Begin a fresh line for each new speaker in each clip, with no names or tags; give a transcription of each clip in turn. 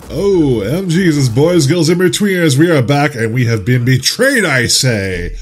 Oh, MG's, boys, girls, and betweeners, we are back and we have been betrayed, I say!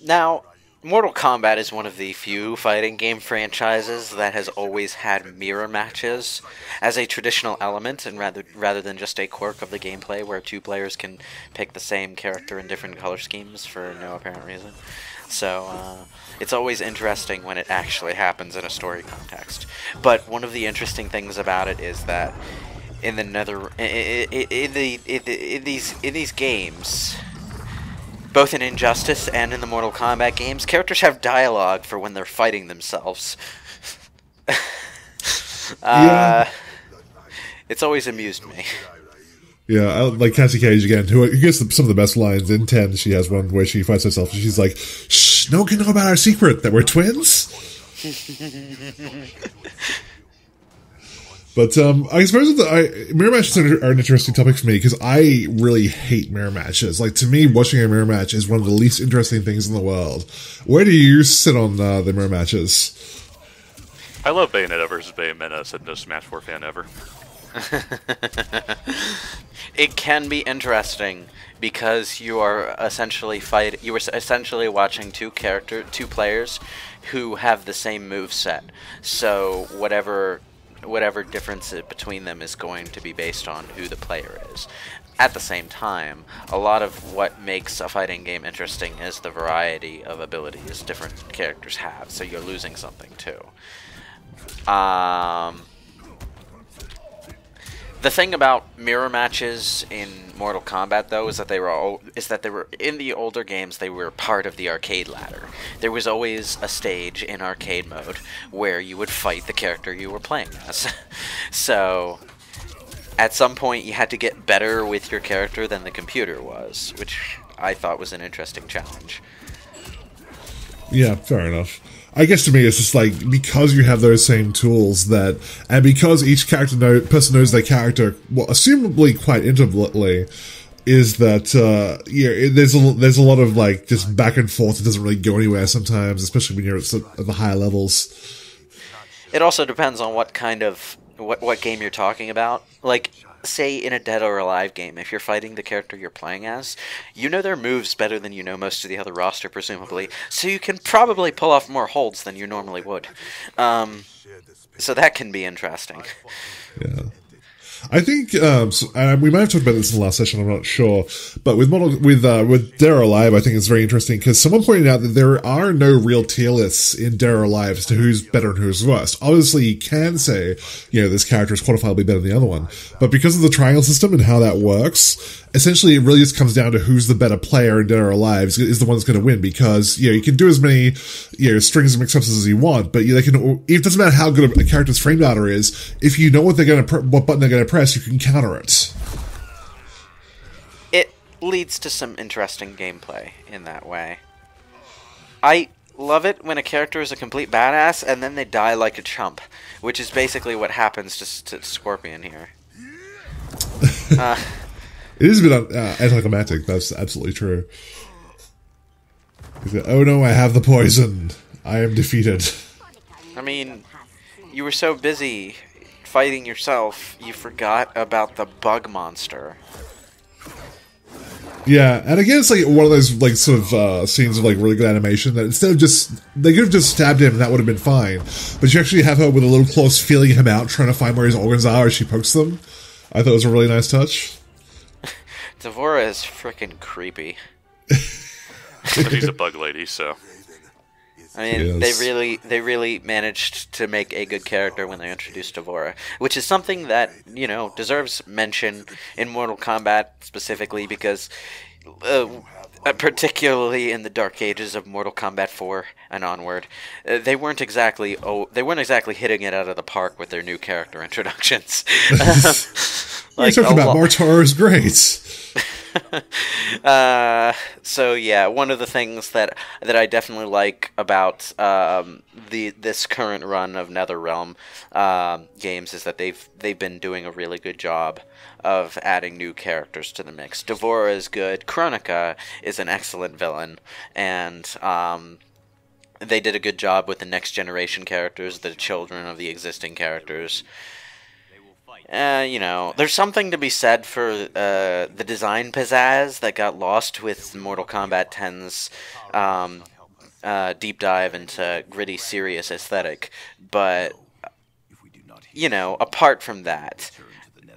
Now, Mortal Kombat is one of the few fighting game franchises that has always had mirror matches as a traditional element, and rather than just a quirk of the gameplay where two players can pick the same character in different color schemes for no apparent reason. So, it's always interesting when it actually happens in a story context. But one of the interesting things about it is that in these games, both in Injustice and in the Mortal Kombat games, characters have dialogue for when they're fighting themselves. It's always amused me.
Yeah, I like Cassie Cage again, who gets some of the best lines. In 10, she has one where she fights herself, and she's like, "Shh, no one can know about our secret, that we're twins." But I suppose mirror matches are an interesting topic for me, because I really hate mirror matches. Like, to me, watching a mirror match is one of the least interesting things in the world. Where do you sit on the mirror matches?
I love Bayonetta versus Bayonetta, said no Smash 4 fan ever.
It can be interesting because you are essentially watching two players who have the same move set. So whatever difference between them is going to be based on who the player is. At the same time, a lot of what makes a fighting game interesting is the variety of abilities different characters have, so you're losing something too. The thing about mirror matches in Mortal Kombat, though, is that they were in the older games. They were part of the arcade ladder. There was always a stage in arcade mode where you would fight the character you were playing as. So, at some point, you had to get better with your character than the computer was, which I thought was an interesting challenge.
Yeah, fair enough. I guess to me it's just like, because you have those same tools and because each person knows their character, well, assumably quite intimately, is that, there's a lot of, like, just back and forth. It doesn't really go anywhere sometimes, especially when you're at the higher levels.
It also depends on what kind of, what game you're talking about. Like, say in a Dead or Alive game, if you're fighting the character you're playing as, you know their moves better than you know most of the other roster, presumably, so you can probably pull off more holds than you normally would. So that can be interesting.
Yeah. I think we might have talked about this in the last session. I'm not sure, but with Dead or Alive, I think it's very interesting because someone pointed out that there are no real tier lists in Dead or Alive as to who's better and who's worse. Obviously, you can say this character is quantifiably better than the other one, but because of the triangle system and how that works, essentially it really just comes down to who's the better player in Dead or Alive is the one that's going to win, because you can do as many strings and mix-ups as you want, but it doesn't matter how good a character's frame data is. If you know what button they're going to press, you can counter it.
It leads to some interesting gameplay in that way. I love it when a character is a complete badass and then they die like a chump, which is basically what happens to Scorpion here.
It is a bit anticlimactic, that's absolutely true. Oh no, I have the poison. I am defeated.
I mean, you were so busy fighting yourself, you forgot about the bug monster.
Yeah, and again, it's like one of those sort of scenes of really good animation that instead of they could have just stabbed him and that would have been fine, but you actually have her with a little claws feeling him out, trying to find where his organs are as she pokes them. I thought it was a really nice touch.
Devora is frickin' creepy.
But he's a bug lady, so.
I mean, they really managed to make a good character when they introduced Devora, which is something that, deserves mention in Mortal Kombat specifically because, particularly in the dark ages of Mortal Kombat 4 and onward, they weren't exactly hitting it out of the park with their new character introductions.
You're talking about Martar is great.
So yeah, one of the things that I definitely like about this current run of NetherRealm games is that they've been doing a really good job of adding new characters to the mix. Devora is good. Kronika is an excellent villain, and they did a good job with the next generation characters, the children of the existing characters. You know, there's something to be said for the design pizzazz that got lost with Mortal Kombat 10's deep dive into gritty, serious aesthetic. But, you know, apart from that,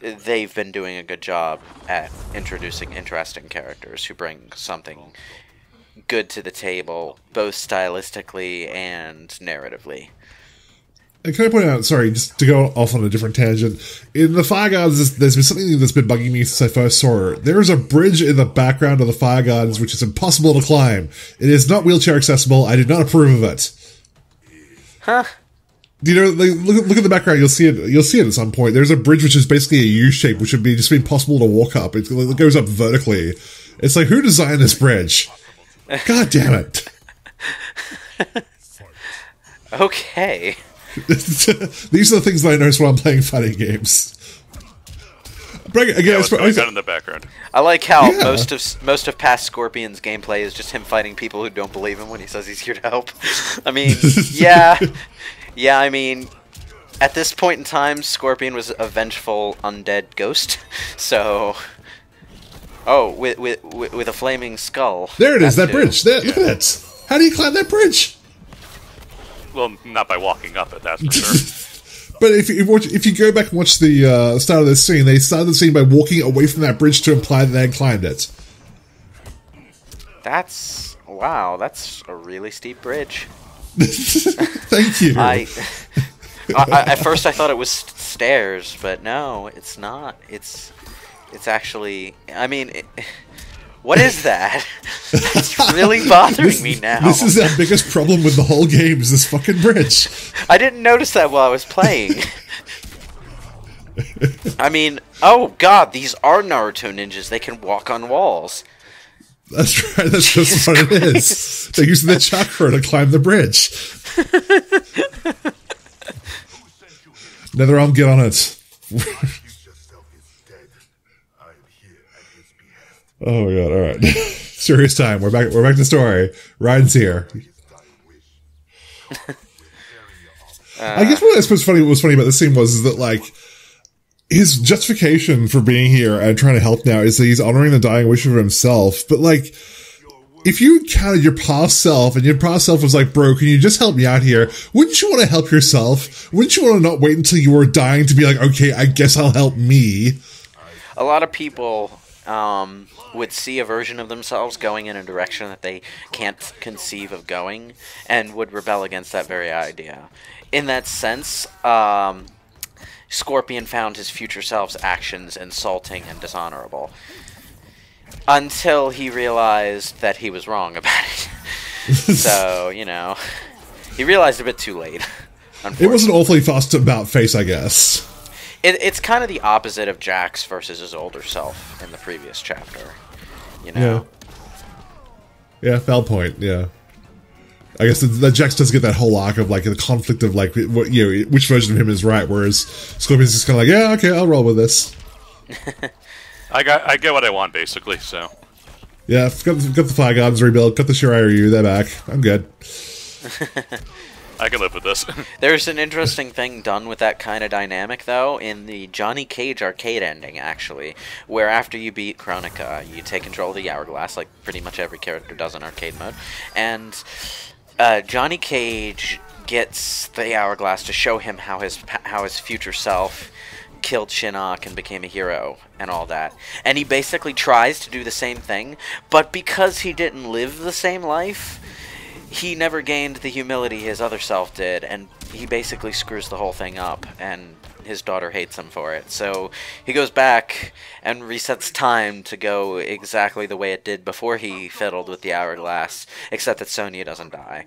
they've been doing a good job at introducing interesting characters who bring something good to the table, both stylistically and narratively.
And can I point out, sorry, just to go off on a different tangent, in the Fire Gardens, there's been something that's been bugging me since I first saw it. There is a bridge in the background of the Fire Gardens which is impossible to climb. It is not wheelchair accessible. I do not approve of it.
Huh?
You know, look at the background. You'll see it. You'll see it at some point. There's a bridge which is basically a U shape, which would be just be impossible to walk up. It goes up vertically. It's like, who designed this bridge? God damn it!
Okay.
These are the things that I notice when I'm playing fighting games. But again,
Yeah, what's going on in the background?
I like how
Yeah.
most of past Scorpion's gameplay is just him fighting people who don't believe him when he says he's here to help. I mean, yeah. I mean, at this point in time, Scorpion was a vengeful undead ghost. So, with a flaming skull.
There it is. That
too.
bridge. There, look at it. How do you climb that bridge?
Well, not by walking up it, that's for sure.
But if you go back and watch the start of this scene, they started the scene by walking away from that bridge to imply that they had climbed it.
Wow, that's a really steep bridge.
Thank you.
At first I thought it was stairs, but no, it's not. It's actually. I mean, what is that? That's really bothering me now.
This is our biggest problem with the whole game, is this fucking bridge.
I didn't notice that while I was playing. I mean, oh god, these are Naruto ninjas. They can walk on walls.
That's right, that's just what it is. They're using their chakra to climb the bridge. Netherrealm, get on it. Oh my god, alright. Serious time. We're back to the story. Ryan's here. I guess what I suppose was funny about this scene was that, like, his justification for being here and trying to help now is that he's honoring the dying wish of himself. But, like, if you encountered your past self and your past self was like, bro, can you just help me out here? Wouldn't you want to help yourself? Wouldn't you want to not wait until you were dying to be like, okay, I guess I'll help me?
A lot of people would see a version of themselves going in a direction that they can't conceive of going and would rebel against that very idea. In that sense, Scorpion found his future self's actions insulting and dishonorable. Until he realized that he was wrong about it. So, you know, he realized a bit too late.
It was an awfully fast about face, I guess.
It's kind of the opposite of Jax versus his older self in the previous chapter. You know?
Yeah, valid point, yeah. I guess that Jax does get that whole arc of, like, the conflict of, like, what, you know, which version of him is right, whereas Scorpion's just kind of like, yeah, okay, I'll roll with this.
I get what I want, basically, so.
Yeah, got the Fire Gardens rebuild, got the Shiryu, they're back. I'm good.
I can live with this.
There's an interesting thing done with that kind of dynamic, though, in the Johnny Cage arcade ending, actually, where after you beat Kronika, you take control of the Hourglass, like pretty much every character does in arcade mode, and Johnny Cage gets the Hourglass to show him how his future self killed Shinnok and became a hero and all that. And he basically tries to do the same thing, but because he didn't live the same life, he never gained the humility his other self did, and he basically screws the whole thing up, and his daughter hates him for it. So he goes back and resets time to go exactly the way it did before he fiddled with the Hourglass, except that Sonya doesn't die.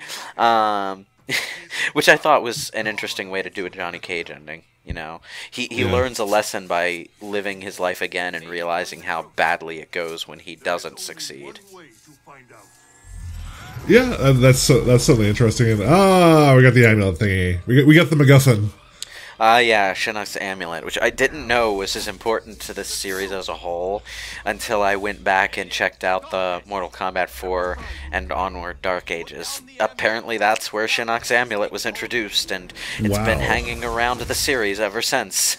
Which I thought was an interesting way to do a Johnny Cage ending. You know, he learns a lesson by living his life again and realizing how badly it goes when he doesn't succeed.
Yeah, that's certainly interesting. And we got the amulet thingy. We got the MacGuffin.
Yeah, Shinnok's Amulet, which I didn't know was as important to this series as a whole until I went back and checked out the Mortal Kombat 4 and onward Dark Ages. Apparently that's where Shinnok's Amulet was introduced, and it's been hanging around the series ever since.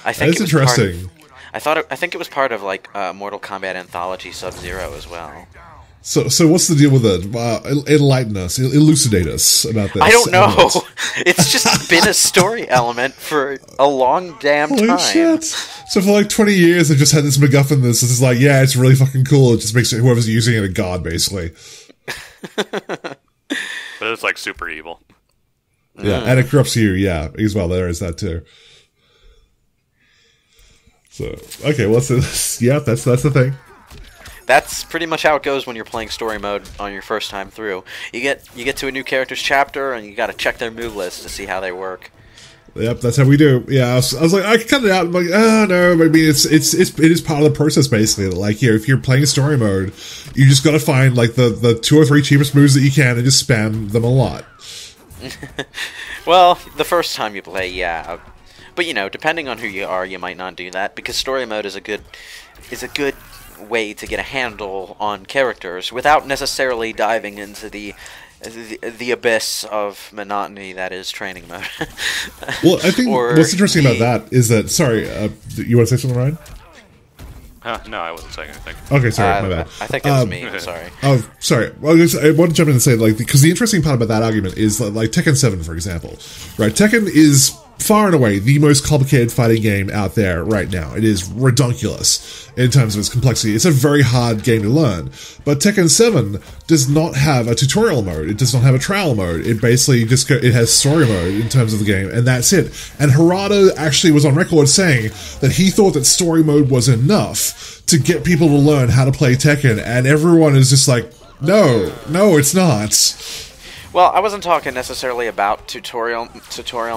I think
that's interesting.
I think it was part of like Mortal Kombat Anthology Sub-Zero as well.
So what's the deal with it? Enlighten us, elucidate us about this.
I don't know. It's just been a story element for a long damn time.
Shit. So for like 20 years, they've just had this MacGuffin. This is like, yeah, it's really fucking cool. It just makes whoever's using it a god, basically.
But it's like super evil.
Yeah, and it corrupts you. Yeah, as well. There is that too. So okay, what's this? Yeah, that's the thing.
That's pretty much how it goes when you're playing story mode on your first time through. You get to a new character's chapter, and you got to check their move list to see how they work.
Yep, that's how we do. Yeah, I was like, I can cut it out. I'm like, oh no, I mean, it is part of the process basically. Like, if you're playing story mode, you just got to find like the 2 or 3 cheapest moves that you can and just spam them a lot.
Well, the first time you play, yeah, but depending on who you are, you might not do that because story mode is a good way to get a handle on characters without necessarily diving into the abyss of monotony that is training mode.
Well, I think what's interesting about that is that, sorry, you want to say something, Ryan?
No, I wasn't saying anything.
Okay, sorry, my bad.
I think that was me. I'm sorry.
Oh, sorry. Well, I want to jump in and say, like, because the interesting part about that argument is that, like, Tekken 7, for example, right? Tekken is far and away the most complicated fighting game out there right now. It is redonkulous in terms of its complexity. It's a very hard game to learn. But Tekken 7 does not have a tutorial mode. It does not have a trial mode. It basically it has story mode in terms of the game, and that's it. And Harada actually was on record saying that he thought that story mode was enough to get people to learn how to play Tekken, and everyone is just like, no, it's not.
Well, I wasn't talking necessarily about tutorial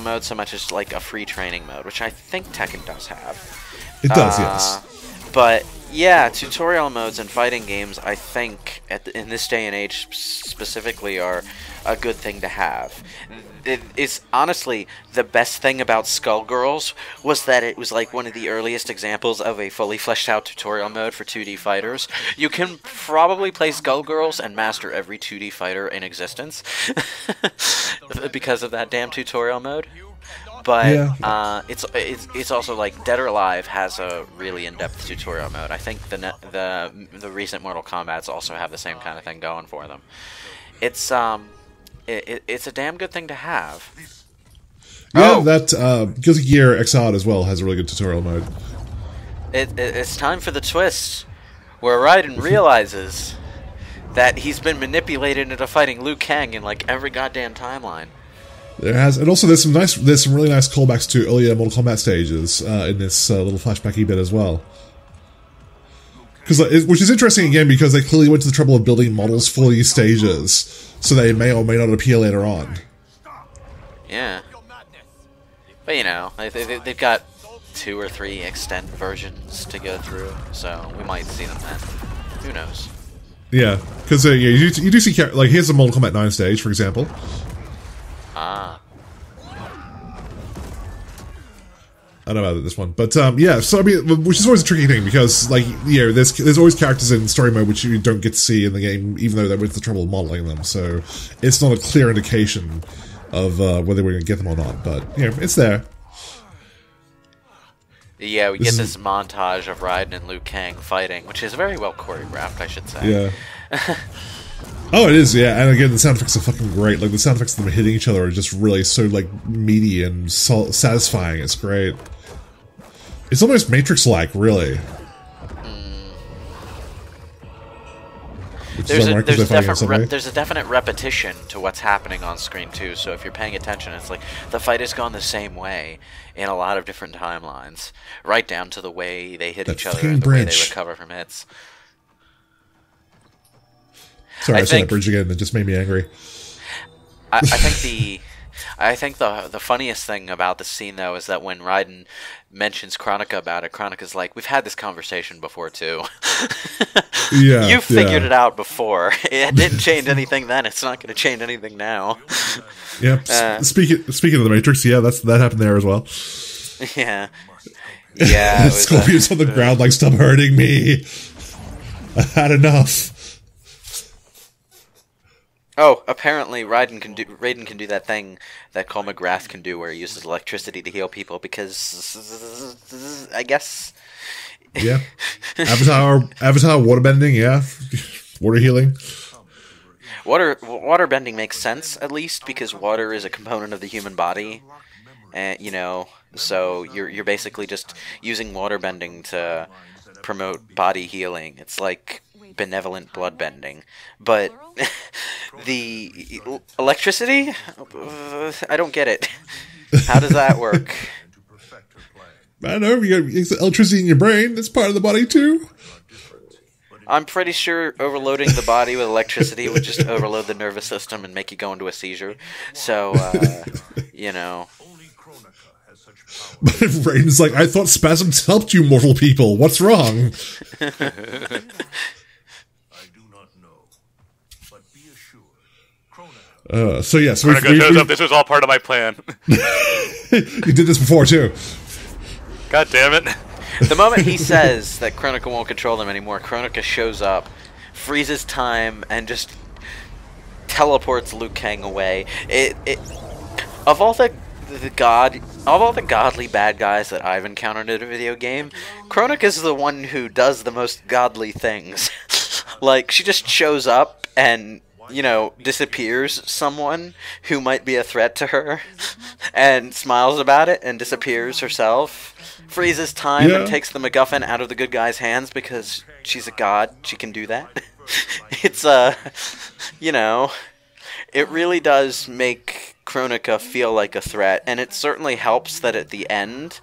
mode so much as like a free training mode, which I think Tekken does have.
It does, yes.
But yeah, tutorial modes in fighting games, I think in this day and age specifically, are a good thing to have. It's honestly the best thing about Skullgirls was that it was like one of the earliest examples of a fully fleshed out tutorial mode for 2D fighters. You can probably play Skullgirls and master every 2D fighter in existence because of that damn tutorial mode. But yeah. It's also like Dead or Alive has a really in-depth tutorial mode. I think the recent Mortal Kombats also have the same kind of thing going for them. It's a damn good thing to have.
Yeah, that Guilty Gear Xrd as well has a really good tutorial mode.
It's time for the twist, where Raiden realizes that he's been manipulated into fighting Liu Kang in like every goddamn timeline.
There has, and also there's some really nice callbacks to earlier Mortal Kombat stages in this little flashbacky bit as well. Which is interesting again because they clearly went to the trouble of building models for these stages, so they may or may not appear later on.
Yeah, but they've got 2 or 3 extend versions to go through, so we might see them then. Who knows? Yeah,
because you do see, like, here's the Mortal Kombat 9 stage, for example.
Ah.
I don't know about this one, but yeah. So I mean, which is always a tricky thing because, like, there's always characters in story mode which you don't get to see in the game, even though they went to the trouble of modeling them. So it's not a clear indication of whether we're going to get them or not. But it's there.
Yeah, we get this montage of Raiden and Liu Kang fighting, which is very well choreographed, I should say.
Yeah. Oh, it is, yeah. And again, the sound effects are fucking great. Like, the sound effects of them hitting each other are just really so, like, meaty and satisfying. It's great. It's almost Matrix-like, really.
There's a definite repetition to what's happening on screen, too. So if you're paying attention, it's like the fight has gone the same way in a lot of different timelines. Right down to the way they hit each other and the way they recover from hits.
Sorry, I saw that bridge again. It just made me angry.
I think I think the funniest thing about the scene though is that when Raiden mentions Kronika about it, Kronika's like, "We've had this conversation before too.
Yeah,
You figured it out before. It didn't change anything then. It's not going to change anything now."
Yep. Speaking of the Matrix, yeah, that happened there as well.
Yeah. Yeah.
Scorpion's on the ground like, "Stop hurting me. I had enough."
Oh, apparently Raiden can do that thing that Cole McGrath can do, where he uses electricity to heal people. Because I guess.
Yeah. Avatar waterbending. Yeah. Water healing.
Water bending makes sense, at least, because water is a component of the human body, and so you're basically just using water bending to promote body healing. It's like benevolent blood bending, but the electricity, I don't get it. How does that work?
I don't know. You got electricity in your brain. It's part of the body too.
I'm pretty sure overloading the body with electricity would just overload the nervous system and make you go into a seizure. So,
But Raiden's like, "I thought spasms helped you mortal people. What's wrong?"
I do not know, but be assured,
So yes,
Kronika shows up. This was all part of my plan.
You did this before too.
God damn it.
The moment he says that Kronika won't control them anymore, Kronika shows up, freezes time, and just teleports Liu Kang away. Of all the godly bad guys that I've encountered in a video game, Kronika's the one who does the most godly things. Like, she just shows up and, disappears someone who might be a threat to her, and smiles about it and disappears herself. Freezes time and takes the MacGuffin out of the good guy's hands because she's a god. She can do that. It's, it really does make Kronika feel like a threat, and it certainly helps that at the end,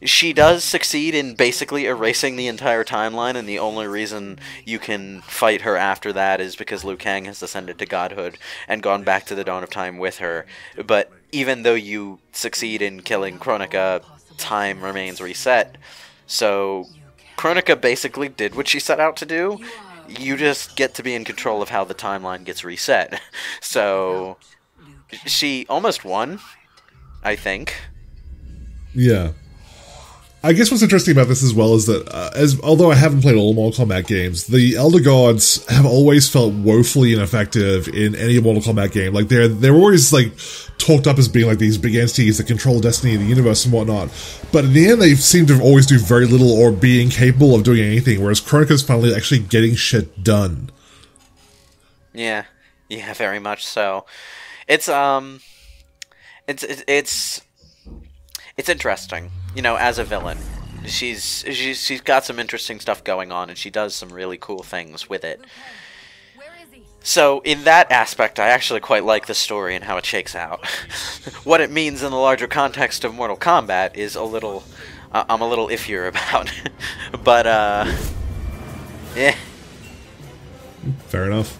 she does succeed in basically erasing the entire timeline, and the only reason you can fight her after that is because Liu Kang has ascended to godhood and gone back to the dawn of time with her. But even though you succeed in killing Kronika, time remains reset. So Kronika basically did what she set out to do. You just get to be in control of how the timeline gets reset. So she almost won, I think.
Yeah. I guess what's interesting about this as well is that, although I haven't played all Mortal Kombat games, the Elder Gods have always felt woefully ineffective in any Mortal Kombat game. Like, they're always, like, talked up as being, like, these big entities that control the destiny of the universe and whatnot. But in the end, they seem to always do very little or be incapable of doing anything, whereas Kronika's finally actually getting shit done.
Yeah, very much so. It's interesting, as a villain. She's got some interesting stuff going on, and she does some really cool things with it. So, in that aspect, I actually quite like the story and how it shakes out. What it means in the larger context of Mortal Kombat is I'm a little iffier about. But, yeah.
Fair enough.